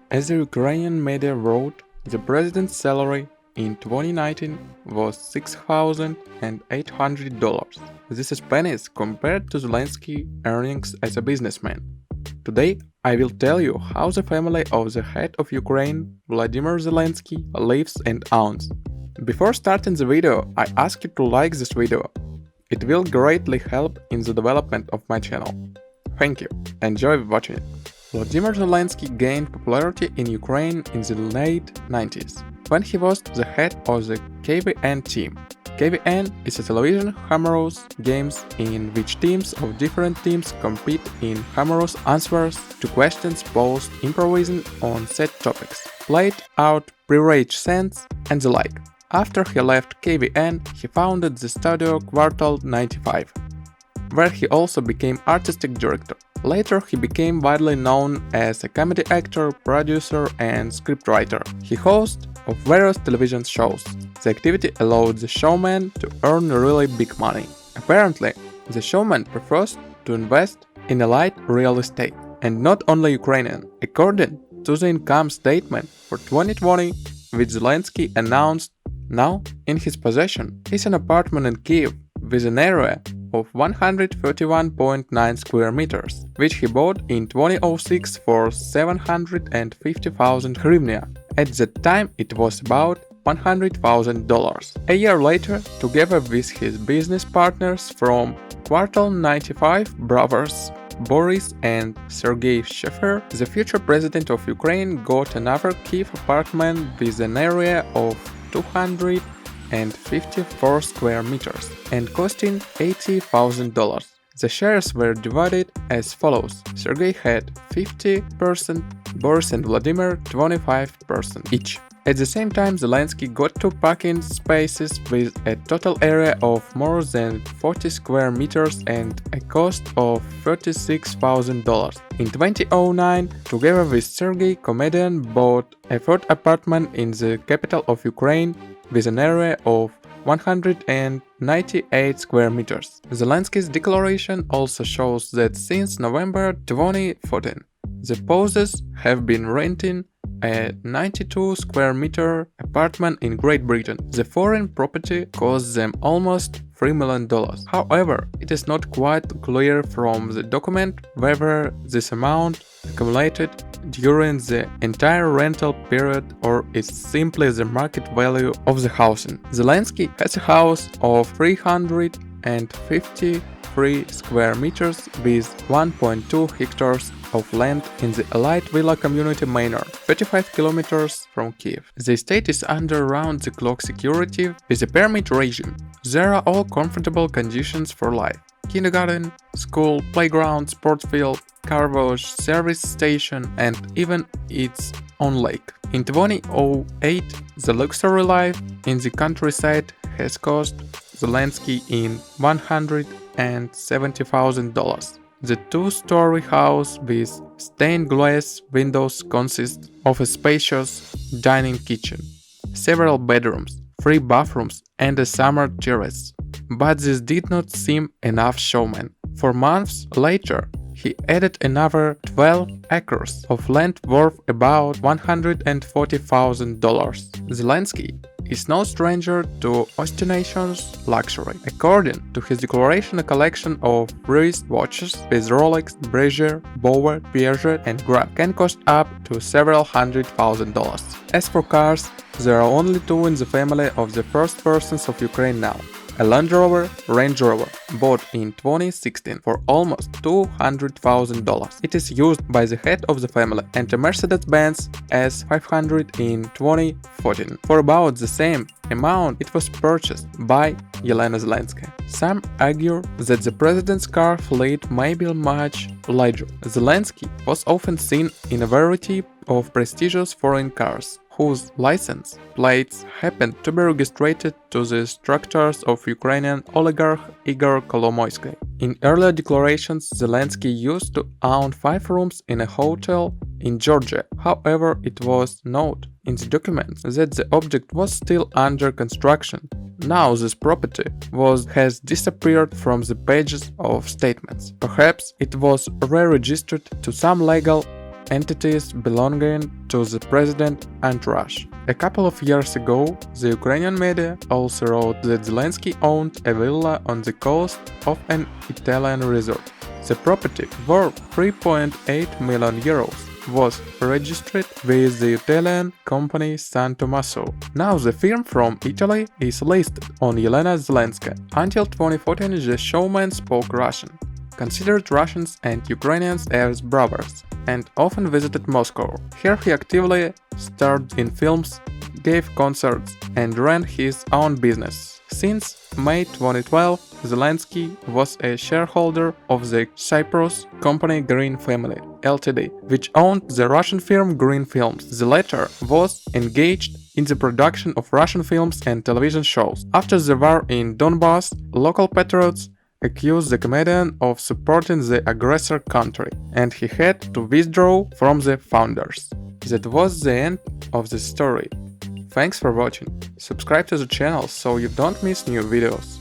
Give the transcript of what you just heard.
As the Ukrainian media wrote, the president's salary in 2019 was $6,800. This is pennies compared to Zelensky's earnings as a businessman. Today, I will tell you how the family of the head of Ukraine, Volodymyr Zelensky, lives and owns. Before starting the video, I ask you to like this video. It will greatly help in the development of my channel. Thank you. Enjoy watching it. Volodymyr Zelensky gained popularity in Ukraine in the late 90s, when he was the head of the KVN team. KVN is a television humorous games in which teams of different teams compete in humorous answers to questions posed, improvising on set topics, played out pre-rage scenes and the like. After he left KVN, he founded the studio Kvartal 95, where he also became artistic director. Later, he became widely known as a comedy actor, producer, and scriptwriter. He hosts of various television shows. The activity allowed the showman to earn really big money. Apparently, the showman prefers to invest in elite real estate, and not only Ukrainian. According to the income statement for 2020, which Zelensky announced now in his possession is an apartment in Kiev with an area of 131.9 square meters, which he bought in 2006 for 750,000 hryvnia. At that time it was about $100,000. A year later, together with his business partners from Kvartal 95 brothers Boris and Sergei Sheffer, the future president of Ukraine got another Kiev apartment with an area of 254 square meters and costing $80,000. The shares were divided as follows: Sergei had 50%, Boris and Vladimir 25% each. At the same time, Zelensky got two parking spaces with a total area of more than 40 square meters and a cost of $36,000. In 2009, together with Sergei, comedian bought a third apartment in the capital of Ukraine with an area of 198 square meters. Zelensky's declaration also shows that since November 2014, the Poses have been renting a 92 square meter apartment in Great Britain. The foreign property cost them almost $3 million. However, it is not quite clear from the document whether this amount accumulated during the entire rental period or is simply the market value of the housing. Zelensky has a house of 353 square meters with 1.2 hectares of land in the elite villa community Manor, 35 kilometers from Kiev. The estate is under round-the-clock security with a permit regime. There are all comfortable conditions for life: kindergarten, school, playground, sports field, car wash, service station, and even its own lake. In 2008, the luxury life in the countryside has cost Zelensky in $170,000. The two-story house with stained glass windows consists of a spacious dining kitchen, several bedrooms, 3 bathrooms, and a summer terrace. But this did not seem enough showman. 4 months later, he added another 12 acres of land worth about $140,000. Zelensky is no stranger to ostentatious luxury. According to his declaration, a collection of wrist watches with Rolex, Breitling, Bauer, Piaget and Graf can cost up to several $100,000. As for cars, there are only 2 in the family of the first persons of Ukraine now. A Land Rover Range Rover, bought in 2016 for almost $200,000. It is used by the head of the family, and a Mercedes-Benz S500 in 2014. For about the same amount, it was purchased by Yelena Zelensky. Some argue that the president's car fleet may be much larger. Zelensky was often seen in a variety of prestigious foreign cars, whose license plates happened to be registered to the structures of Ukrainian oligarch Igor Kolomoisky. In earlier declarations, Zelensky used to own 5 rooms in a hotel in Georgia. However, it was noted in the documents that the object was still under construction. Now this property has disappeared from the pages of statements. Perhaps it was re-registered to some legal entities belonging to the president entourage. A couple of years ago, the Ukrainian media also wrote that Zelensky owned a villa on the coast of an Italian resort. The property, worth 3.8 million euros, was registered with the Italian company San Tommaso. Now the firm from Italy is listed on Elena Zelenska. Until 2014, the showman spoke Russian, considered Russians and Ukrainians as brothers, and often visited Moscow. Here he actively starred in films, gave concerts, and ran his own business. Since May 2012, Zelensky was a shareholder of the Cyprus company Green Family Ltd, which owned the Russian firm Green Films. The latter was engaged in the production of Russian films and television shows. After the war in Donbass, local patriots accused the comedian of supporting the aggressor country, and he had to withdraw from the founders. That was the end of the story. Thanks for watching. Subscribe to the channel so you don't miss new videos.